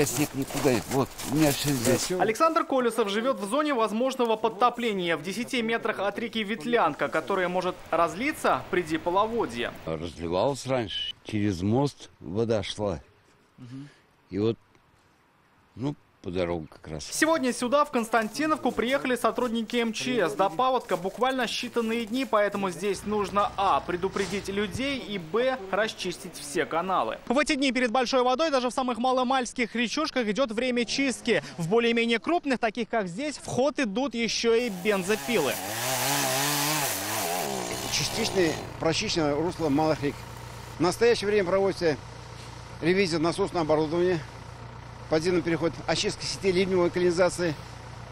Снег никуда нет. Вот, у меня все здесь. Александр Колесов живет в зоне возможного подтопления в 10 метрах от реки Ветлянка, которая может разлиться при половодье. Разливалась раньше. Через мост вода шла. И вот, по дороге как раз. Сегодня сюда, в Константиновку, приехали сотрудники МЧС. До паводка буквально считанные дни, поэтому здесь нужно предупредить людей и расчистить все каналы. В эти дни перед большой водой даже в самых маломальских речушках идет время чистки. В более-менее крупных, таких как здесь, в ход идут еще и бензопилы. Частично прочищено русло малых рек. В настоящее время проводится ревизия насосного оборудования, подземный переход, очистка сетей ливневой канализации.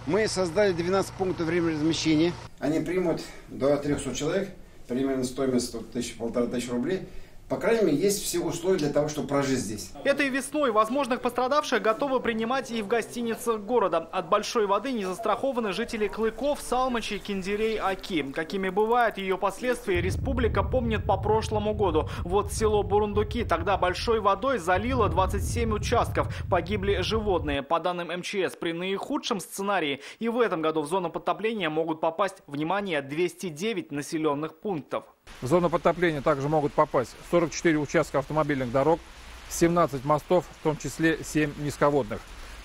Мы создали 12 пунктов временного размещения. Они примут до 300 человек, примерно стоимость 1500 рублей. По крайней мере, есть все условия для того, чтобы прожить здесь. Этой весной возможных пострадавших готовы принимать и в гостиницах города. От большой воды не застрахованы жители Клыков, Салмачи, Киндерей, Оки. Какими бывают ее последствия, республика помнит по прошлому году. Вот село Бурундуки тогда большой водой залило 27 участков. Погибли животные. По данным МЧС, при наихудшем сценарии и в этом году в зону подтопления могут попасть, внимание, 209 населенных пунктов. В зону подтопления также могут попасть 44 участка автомобильных дорог, 17 мостов, в том числе 7 низководных,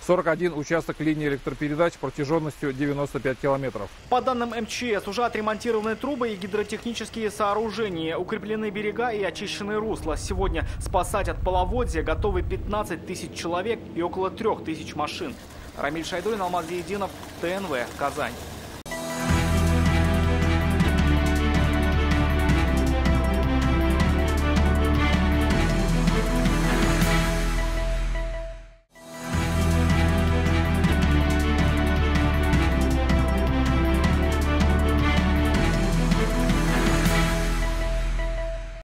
41 участок линии электропередач протяженностью 95 километров. По данным МЧС, уже отремонтированы трубы и гидротехнические сооружения, укреплены берега и очищены русла. Сегодня спасать от половодья готовы 15 тысяч человек и около 3000 машин. Рамиль Шайдулин, Алмаз Зиединов, ТНВ, Казань.